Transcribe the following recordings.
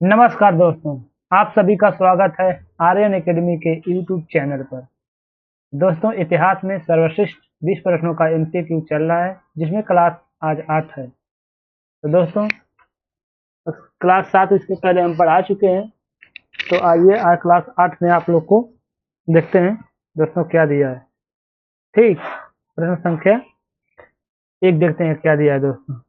नमस्कार दोस्तों, आप सभी का स्वागत है आर्यन एकेडमी के यूट्यूब चैनल पर। दोस्तों, इतिहास में सर्वश्रेष्ठ 20 प्रश्नों का एमसीक्यू चल रहा है, जिसमें क्लास आज 8 है। तो दोस्तों, क्लास 7 इसके पहले हम पढ़ा चुके हैं। तो आइए आज क्लास 8 में आप लोग को देखते हैं दोस्तों क्या दिया है। ठीक, प्रश्न संख्या 1 देखते हैं क्या दिया है दोस्तों।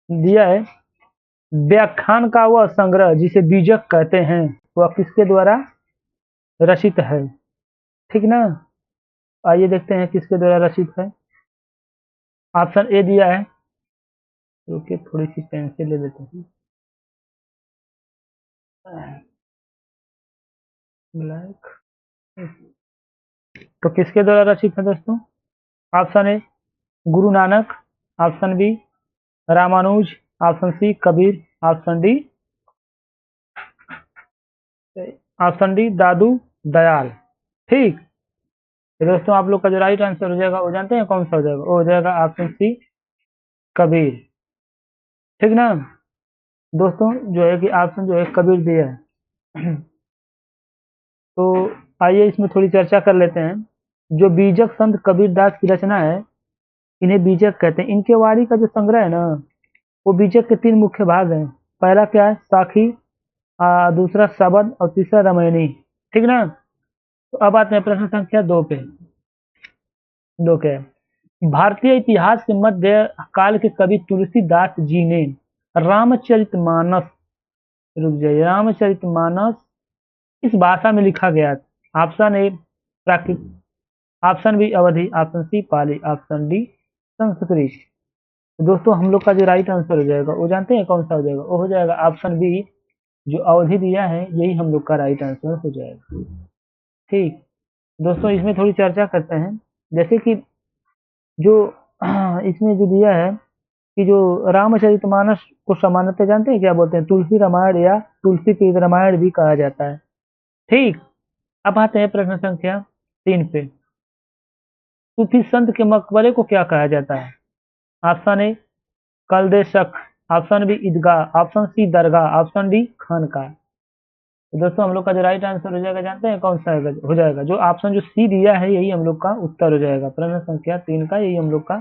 दिया है, व्याख्यान का वह संग्रह जिसे बीजक कहते हैं वह किसके द्वारा रचित है। ठीक ना। आइए देखते हैं किसके द्वारा रचित है। ऑप्शन ए दिया है, रुकिए थोड़ी सी पेंसिल ले लेते हैं। ब्लैक। तो किसके द्वारा रचित है दोस्तों। Option A Guru Nanak, option B Ramanuja, option C Kabir, option D Dadu Dayal. ठीक। तो दोस्तों आप लोग का जो राइट आंसर हो जाएगा वो जानते हैं कौन सा हो जाएगा। वो हो जाएगा ऑप्शन सी कबीर। ठीक ना। दोस्तों जो है कि ऑप्शन जो है कबीर दिया है। तो आइए इसमें थोड़ी चर्चा कर लेते हैं। जो बीजक संत कबीरदास की रचना है, इन्हें बीजक कहते हैं। इनके वाणी का जो संग्रह है ना, वो बीजक के 3 मुख्य भाग हैं। पहला क्या है, साखी, दूसरा शबद और तीसरा रामायणी। ठीक ना। तो अब आते हैं प्रश्न संख्या 2 पे। 2 क्या है, भारतीय इतिहास के मध्य काल के कवि तुलसीदास जी ने रामचरितमानस, रुक जाइए, रामचरितमानस इस भाषा में लिखा गया था। Option A Prakrit, option B Awadhi, option C Pali, option D Sanskrit. तो दोस्तों हम लोग का जो राइट आंसर हो जाएगा वो जानते हैं कौन सा हो जाएगा। वो हो जाएगा ऑप्शन बी, जो अवधि दिया है यही हम लोग का राइट आंसर हो जाएगा। ठीक। दोस्तों इसमें थोड़ी चर्चा करते हैं। जैसे कि जो इसमें जो दिया है कि जो रामचरितमानस को सामान्यतः जानते हैं क्या बोलते हैं, तुलसी रामायण या तुलसी के रामायण भी कहा जाता है। ठीक। अब आते हैं प्रश्न संख्या 3 पे। सूफी संत के मकबरे को क्या कहा जाता है। ऑप्शन ए कलदेशक, ऑप्शन बी ईदगाह, ऑप्शन सी दरगाह, ऑप्शन डी खानका। तो दोस्तों हम लोग का जो राइट आंसर हो जाएगा जानते हैं कौन सा हो जाएगा। जो ऑप्शन जो सी दिया है यही हम लोग का उत्तर हो जाएगा। प्रश्न संख्या 3 का यही हम लोग का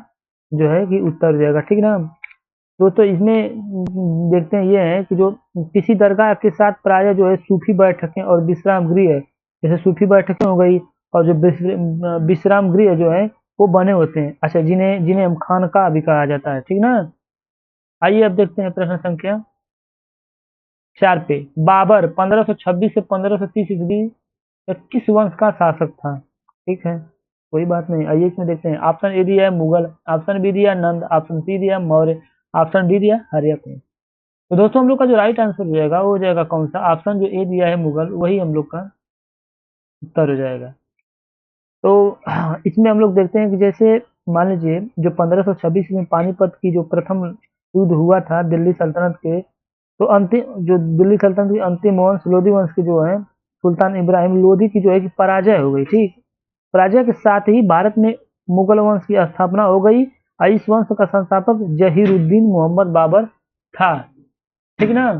जो है कि उत्तर हो जाएगा। ठीक ना। दोस्तों इसमें देखते हैं ये है कि जो किसी दरगाह के साथ प्राय जो है सूफी बैठकें और विश्राम गृह है, जैसे सूफी बैठकें हो गई और जो विश्राम गृह जो है वो बने होते हैं। अच्छा, जिन्हें जिन्हें हम खानका भी कहा जाता है। ठीक ना। आइए अब देखते हैं प्रश्न संख्या 4 पे। बाबर 1526 से 1530 ईस्वी किस वंश का शासक था। ठीक है, कोई बात नहीं। आइए इसमें देखते हैं। ऑप्शन ए दिया है मुगल, ऑप्शन बी दिया नंद, ऑप्शन सी दिया मौर्य, ऑप्शन डी दिया हर्यक। तो दोस्तों हम लोग का जो राइट आंसर हो जाएगा वो हो जाएगा कौन सा, ऑप्शन जो ए दिया है मुगल, वही हम लोग का उत्तर हो जाएगा। तो इसमें हम लोग देखते हैं कि जैसे मान लीजिए जो 1526 में पानीपत की जो प्रथम युद्ध हुआ था दिल्ली सल्तनत के, तो अंतिम जो दिल्ली सल्तनत की अंतिम वंश लोधी वंश के जो है सुल्तान इब्राहिम लोधी की जो है कि पराजय हो गई। ठीक। पराजय के साथ ही भारत में मुगल वंश की स्थापना हो गई और इस वंश का संस्थापक जहीरुद्दीन मोहम्मद बाबर था। ठीक ना।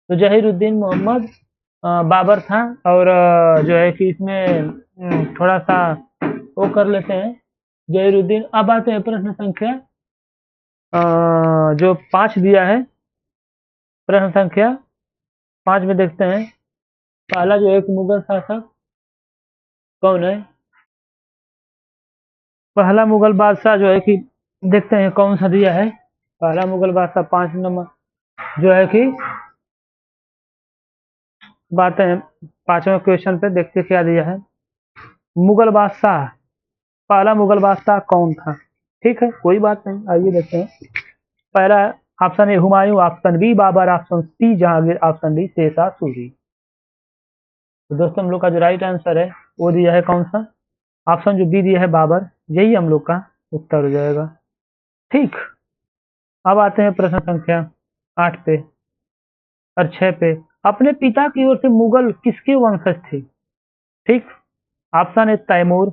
तो जहीरुद्दीन मोहम्मद बाबर था। और जो है कि इसमें थोड़ा सा वो कर लेते हैं जहीरुद्दीन। अब आते हैं प्रश्न संख्या जो 5 दिया है। प्रश्न संख्या 5 में देखते हैं पहला जो एक मुगल शासक कौन है। पहला मुगल बादशाह जो है कि देखते हैं कौन सा दिया है। पहला मुगल बादशाह 5 नंबर जो है कि बातें हैं। 5वें क्वेश्चन पे देखते क्या दिया है। मुगल बादशाह, पहला मुगल बादशाह कौन था। ठीक है, कोई बात नहीं। आइए देखते हैं। पहला option A Humayun, option B Babur, option C Jahangir, option D Sher Shah. तो दोस्तों हम लोग का जो राइट आंसर है वो दिया है कौन सा, ऑप्शन जो बी दिया है बाबर, यही हम लोग का उत्तर हो जाएगा। ठीक। अब आते हैं प्रश्न संख्या 8 पे और 6 पे। अपने पिता की ओर से मुगल किसके वंशज थे। ठीक। Option A Timur,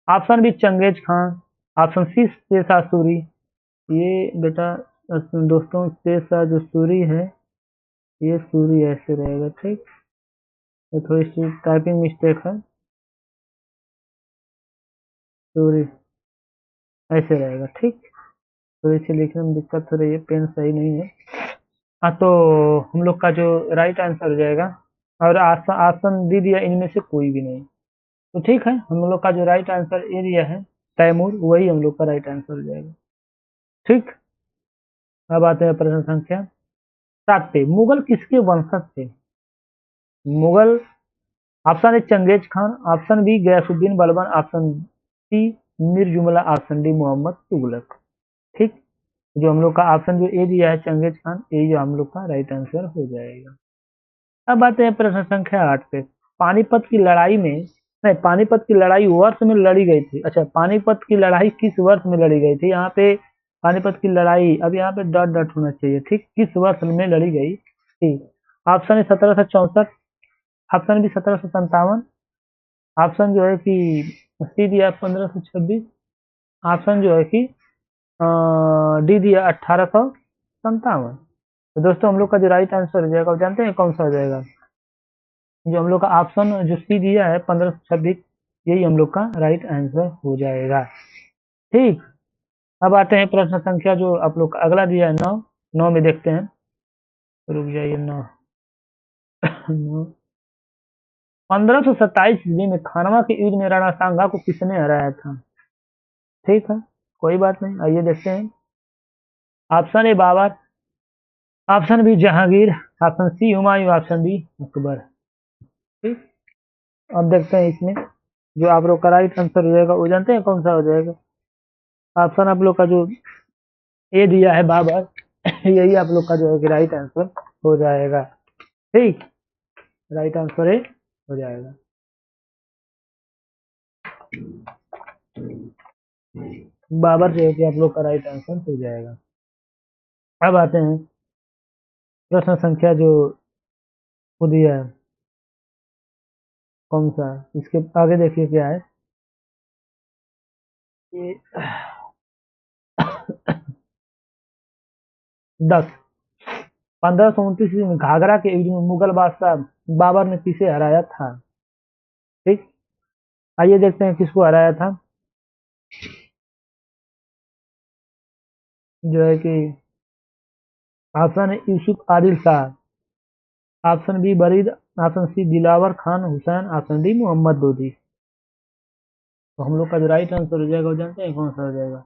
option B Changez Khan, option C Sher Shah. ये बेटा दोस्तों शेरशाह जो सूरी है, ये सूरी ऐसे रहेगा, ठीक। तो थोड़ी सी टाइपिंग मिस्टेक है, सूरी ऐसे रहेगा, ठीक। थोड़ी सी लिखने में दिक्कत हो रही है, पेन सही नहीं है। हाँ, तो हम लोग का जो राइट आंसर हो जाएगा, और ऑप्शन डी दिया इनमें से कोई भी नहीं, तो ठीक है, हम लोग का जो राइट आंसर ए दिया है तैमूर, वही हम लोग का राइट आंसर हो जाएगा, ठीक। अब आते हैं प्रश्न संख्या 7 पे। मुगल किसके वंशज थे? Mughal, option A Changez Khan, option B Ghiyasuddin Balban, option C Mir Jumla, option D Mohammad Tughlaq, ठीक। जो हम लोग का ऑप्शन जो ए दिया है चंगेज खान, यही जो हम लोग का राइट आंसर हो जाएगा। अब आते हैं प्रश्न संख्या 8 पे। पानीपत की लड़ाई में, नहीं, पानीपत की लड़ाई वर्ष में लड़ी गई थी। अच्छा, पानीपत की लड़ाई किस वर्ष में लड़ी गई थी? यहाँ पे पानीपत की लड़ाई, अब यहाँ पे डॉट डॉट होना चाहिए, ठीक। किस वर्ष में लड़ी गई थी? ऑप्शन है 1764, ऑप्शन बी 1757, ऑप्शन जो है कि सी दिया 1526, ऑप्शन जो है कि डी दिया 1857। तो दोस्तों हम लोग का जो राइट आंसर हो जाएगा, आप जानते हैं कौन सा हो जाएगा? जो हम लोग का ऑप्शन जो सी दिया है 1526, यही हम लोग का राइट आंसर हो जाएगा, ठीक। अब आते हैं प्रश्न संख्या जो आप लोग का अगला दिया है 9। 9 में देखते हैं, रुक जाइए, 9। 1527 ईस्वी में खानवा के युद्ध में राणा सांगा को किसने हराया था? ठीक है, कोई बात नहीं, आइए देखते हैं। Option A Babur, option B Jahangir, option C Humayun, option D Akbar, ठीक। अब देखते हैं इसमें जो आप लोग का राइट आंसर हो जाएगा, वो जानते हैं कौन सा हो जाएगा? ऑप्शन आप लोग का जो ए दिया है बाबर, यही आप लोग का जो है कि राइट आंसर हो जाएगा, ठीक। राइट आंसर ए हो जाएगा। बाबर जो है कि आप लोग का राइट आंसर हो जाएगा। अब आते हैं प्रश्न संख्या जो वो दिया है, कौन सा, इसके आगे देखिए क्या है ये। 10, 1529 ईस्वी में घाघरा के युद्ध में मुगल बादशाह बाबर ने किसे हराया था? ठीक, आइए देखते हैं किसको हराया था। जो है कि ऑप्शन है Yusuf Adil Shah, option B Barid, option C Dilawar Khan Hussain, option D Mohammad Lodhi. तो हम लोग का जो राइट आंसर हो जाएगा, वो जानते हैं कौन सा हो जाएगा?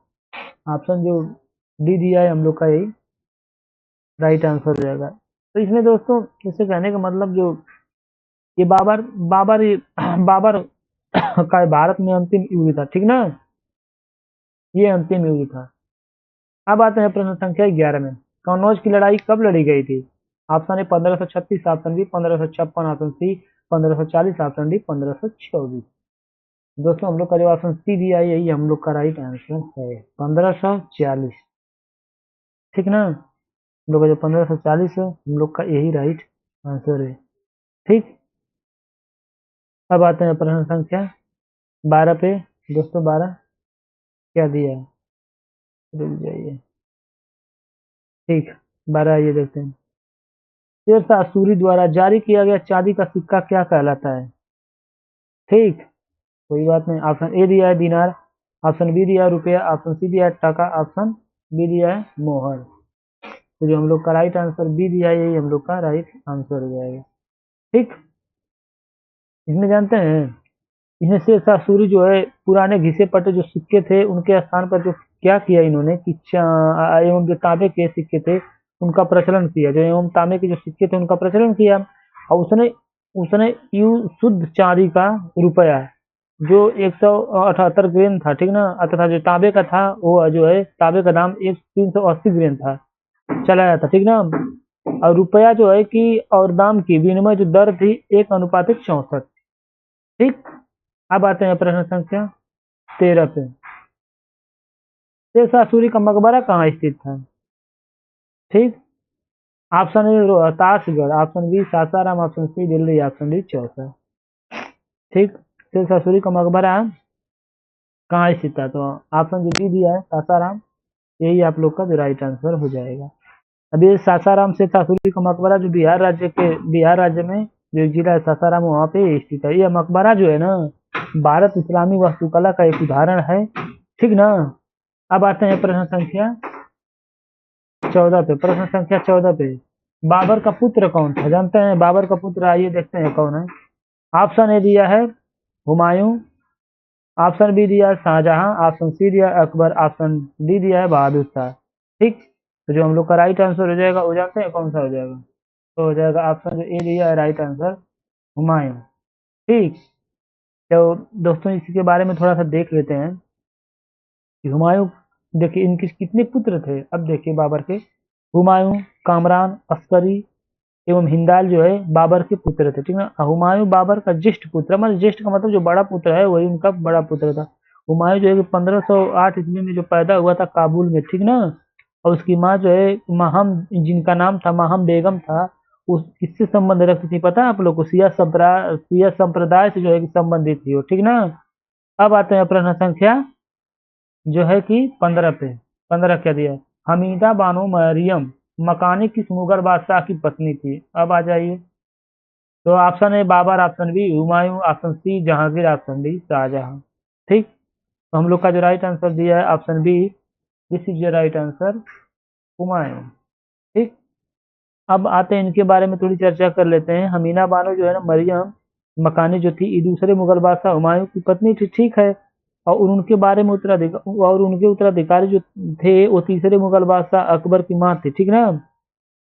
ऑप्शन जो डी दिया है हम लोग का, यही राइट आंसर हो जाएगा। तो इसमें दोस्तों, इससे कहने का मतलब जो ये बाबर बाबर बाबर का भारत में अंतिम युद्ध था, ठीक ना, ये अंतिम युद्ध था। अब आते हैं प्रश्न संख्या 11 में। कन्नौज की लड़ाई कब लड़ी गई थी? Option A 1536, option B 1556, option C 1540, option D 1524। दोस्तों हम लोग का जो ऑप्शन सी दिया है, यही हम लोग का राइट आंसर है, 1540, ठीक ना। हम लोग का जो 1540 है, हम लोग का यही राइट आंसर है, ठीक। अब आते हैं प्रश्न संख्या 12 पे। दोस्तों 12 क्या दिया है, रुक जाइए, ठीक। 12 ये देखते हैं। शेरशाह सूरी द्वारा जारी किया गया चांदी का सिक्का क्या कहलाता है? ठीक, कोई बात नहीं। ऑप्शन ए दिया है दिनार, ऑप्शन बी दिया है रुपया, ऑप्शन सी दिया है टका, ऑप्शन बी दिया है मोहर। तो जो हम लोग का राइट आंसर बी दिया है, यही हम लोग का राइट आंसर हो जाएगा, ठीक। इसमें जानते हैं, इसमें शेरशाह सूरी जो है पुराने घिसे पटे जो सिक्के थे, उनके स्थान पर जो क्या किया इन्होंने कि एवं जो तांबे के सिक्के थे उनका प्रचलन किया, जो एवं तांबे के जो सिक्के थे उनका प्रचलन किया। और उसने उसने यू शुद्ध चांदी का रुपया जो 178 ग्रेन था, ठीक ना, तथा जो तांबे का था वो जो है तांबे का दाम 380 ग्रेन था, चलाया था, ठीक ना। और रुपया जो है कि और दाम की विनिमय जो दर थी 1:64, ठीक। अब आते हैं प्रश्न संख्या 13 पे। शेरशाह सूरी का मकबरा कहाँ स्थित था? ठीक, option A Rohtasgarh, option B Sasaram, option C Delhi, option D Chausa, ठीक। शेरशाह सूरी का मकबरा कहाँ स्थित था? तो ऑप्शन जो डी दिया है सासाराम, यही आप लोग का जो राइट आंसर हो जाएगा। अब ये सासाराम से सासुरी का मकबरा जो बिहार राज्य में जो एक जिला है सासाराम वहाँ पे स्थित है। यह मकबरा जो है ना भारत इस्लामी वास्तुकला का एक उदाहरण है, ठीक ना। अब आते हैं प्रश्न संख्या 14 पे। प्रश्न संख्या 14 पे, बाबर का पुत्र कौन था? जानते हैं बाबर का पुत्र? आइए देखते हैं कौन है। ऑप्शन ए दिया है हुमायूं, ऑप्शन बी दिया है शाहजहां, ऑप्शन सी दिया है अकबर, ऑप्शन डी दिया है बहादुर शाह। ठीक, तो जो हम लोग का राइट आंसर हो जाएगा वो जानते हैं कौन सा हो जाएगा? तो हो जाएगा ऑप्शन जो ए दिया है राइट आंसर हुमायूं। ठीक, तो दोस्तों इसी के बारे में थोड़ा सा देख लेते हैं कि हुमायूं, देखिए इनके कितने पुत्र थे। अब देखिए बाबर के, हुमायूं, कामरान, अस्करी एवं हिंदाल जो है बाबर के पुत्र थे, ठीक ना। हुमायूं बाबर का ज्येष्ठ पुत्र, मतलब ज्येष्ठ का मतलब जो बड़ा पुत्र है वही उनका बड़ा पुत्र था। हुमायूं जो है कि 1508 ईस्वी में जो पैदा हुआ था काबुल में, ठीक ना। और उसकी माँ जो है माहम, जिनका नाम था माहम बेगम था, उस किससे संबंध रखती थी पता है आप लोग को? सिया संप्रदाय से जो है कि संबंधित थी वो, ठीक ना। अब आते हैं प्रश्न संख्या जो है कि 15 पे। 15 क्या दिया है? हमीदा बानो मरियम मकानी किस मुगल बादशाह की पत्नी थी? अब आ जाइए। तो ऑप्शन है Babur, option B Humayun, option C Jahangir, option D Shah Jahan. ठीक, तो हम लोग का जो राइट आंसर दिया है option B, this is your right answer, Humayun. ठीक, अब आते हैं इनके बारे में थोड़ी चर्चा कर लेते हैं। हमीना बानो जो है ना मरियम मकानी जो थी ये दूसरे मुगल बादशाह हुमायूं की पत्नी थी, ठीक है। और उनके बारे में उनके उत्तराधिकारी जो थे वो तीसरे मुगल बादशाह अकबर की माँ थी, ठीक ना।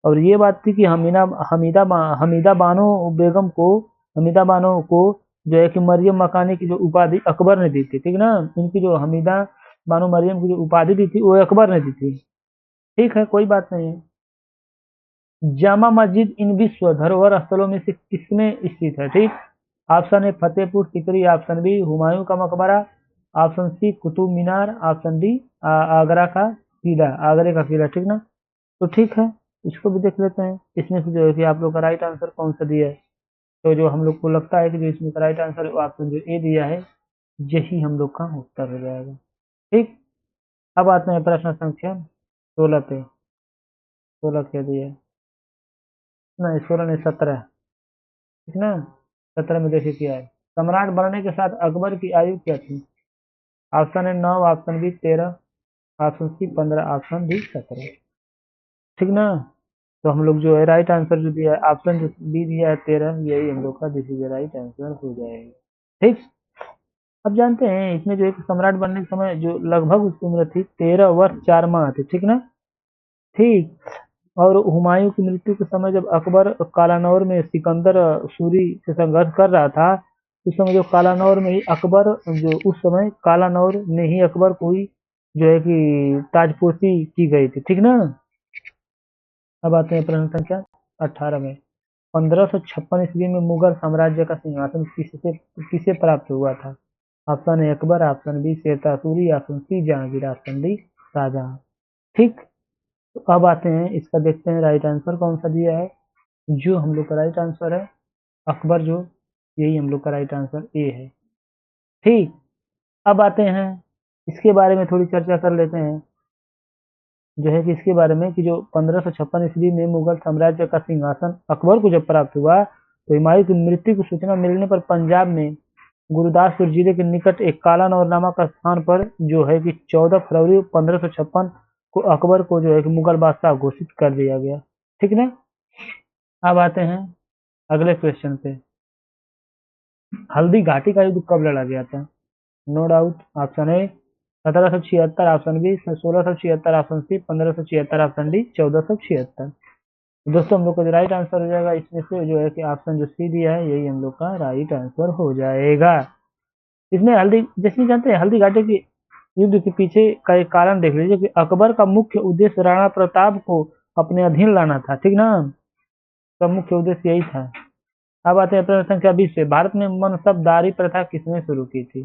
और ये बात थी कि हमीदा बानो को जो है कि मरियम मकानी की जो उपाधि अकबर ने दी थी, ठीक ना। इनकी जो हमीदा बानो मरियम की जो उपाधि दी थी वो अकबर ने दी थी। ठीक है, कोई बात नहीं है। जामा मस्जिद इन विश्व धरोहर स्थलों में से किसमें स्थित है? ठीक, option A Fatehpur Sikri, option B Humayun का मकबरा, option C Qutub Minar, option D आगरे का किला, ठीक ना। तो ठीक है, इसको भी देख लेते हैं। इसमें से जो है कि आप लोग का राइट आंसर कौन सा दिया है? तो जो हम लोग को लगता है कि जो इसमें का राइट आंसर ऑप्शन जो ए दिया है यही हम लोग का उत्तर हो जाएगा। ठीक, अब आते हैं प्रश्न संख्या 16 पे। 16 क्या दिया है? नहीं 16 नहीं 17, ठीक ना। 17 में देखिए क्या है। सम्राट बनने के साथ अकबर की आयु क्या थी? ऑप्शन है 9, option B 13, option C 15, option D 17, ठीक ना। तो हम लोग जो है राइट आंसर जो दिया है ऑप्शन जो बी दिया है 13, यही हम लोग का दिस इज राइट आंसर हो जाएगा। ठीक, अब जानते हैं इसमें जो एक सम्राट बनने के समय जो लगभग उसकी उम्र थी 13 वर्ष 4 माह थी, ठीक ना। ठीक, और हुमायूं की मृत्यु के समय जब अकबर कालानौर में सिकंदर सूरी से संघर्ष कर रहा था, उस समय जो कालानौर में ही अकबर जो उस समय कालानौर में ही अकबर को ही जो है कि ताजपोशी की गई थी, ठीक ना। अब आते हैं प्रश्न संख्या 18 में। 1556 ईस्वी में मुगल साम्राज्य का सिंहासन किसे प्राप्त हुआ था? Option A Akbar, option B Sher Shah Suri, option C Jahangir, option D Shah Jahan. ठीक, तो अब आते हैं इसका देखते हैं राइट आंसर कौन सा दिया है। जो हम लोग का राइट आंसर है अकबर, जो यही हम लोग का राइट आंसर ए है। ठीक, अब आते हैं इसके बारे में थोड़ी चर्चा कर लेते हैं, जो है कि इसके बारे में कि जो 1556 ईस्वी में मुगल साम्राज्य का सिंहासन अकबर को जब प्राप्त हुआ तो हुमायूं की मृत्यु की सूचना मिलने पर पंजाब में गुरदासपुर जिले के निकट एक कालानौर नामक स्थान पर जो है कि 14 फरवरी 1556 को अकबर को जो है कि मुगल बादशाह घोषित कर दिया गया, ठीक ना। अब आते हैं अगले क्वेश्चन पे। हल्दी घाटी का युद्ध कब लड़ा गया था? No doubt, option A 1776, option B 1676, option C 1576, option D 1476। दोस्तों हम लोग का जो राइट आंसर हो जाएगा इसमें से जो है कि ऑप्शन जो सी दिया है यही हम लोग का राइट आंसर हो जाएगा। इसमें हल्दी, जैसे जानते हैं हल्दी घाटी की युद्ध के पीछे का एक कारण देख लीजिए कि अकबर का मुख्य उद्देश्य राणा प्रताप को अपने अधीन लाना था, ठीक ना। तो मुख्य उद्देश्य यही था। अब आते हैं प्रश्न संख्या 20 पे। भारत में मनसबदारी प्रथा किसने शुरू की थी?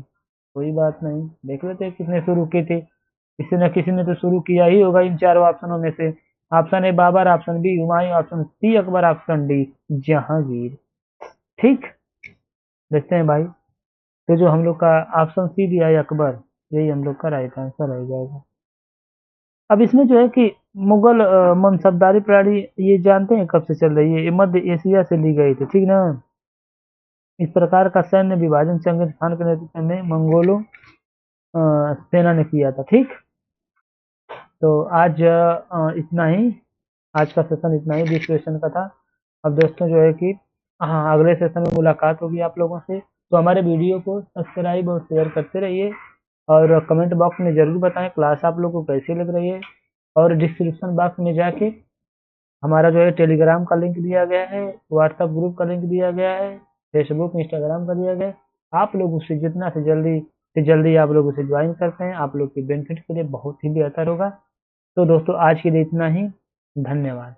कोई बात नहीं, देख लेते हैं किसने शुरू की थी। किसी न किसी ने तो शुरू किया ही होगा इन चारों ऑप्शनों में से। Option A Babur, option B Humayun, option C Akbar, option D Jahangir. ठीक, देखते हैं भाई। तो जो हम लोग का ऑप्शन सी दिया है अकबर, यही हम लोग का राइट आंसर रह जाएगा। अब इसमें जो है कि मुगल मनसबदारी प्रणाली ये जानते हैं कब से चल रही है? ये मध्य एशिया से ली गई थी, ठीक ना। इस प्रकार का सैन्य विभाजन चंगेज खान के नेतृत्व में मंगोलों सेना ने किया था, ठीक। तो आज इतना ही, आज का सेशन इतना ही विश्लेषण का था। अब दोस्तों जो है कि हाँ, अगले सेशन में मुलाकात होगी आप लोगों से। तो हमारे वीडियो को सब्सक्राइब और शेयर करते रहिए, और कमेंट बॉक्स में जरूर बताएं क्लास आप लोगों को कैसी लग रही है। और डिस्क्रिप्शन बॉक्स में जाके हमारा जो है टेलीग्राम का लिंक दिया गया है, व्हाट्सएप ग्रुप का लिंक दिया गया है, फेसबुक इंस्टाग्राम का दिया गया है। आप लोग उससे जितना से जल्दी आप लोग उसे ज्वाइन करते हैं, आप लोग की बेनिफिट के लिए बहुत ही बेहतर होगा। तो दोस्तों आज के लिए इतना ही, धन्यवाद।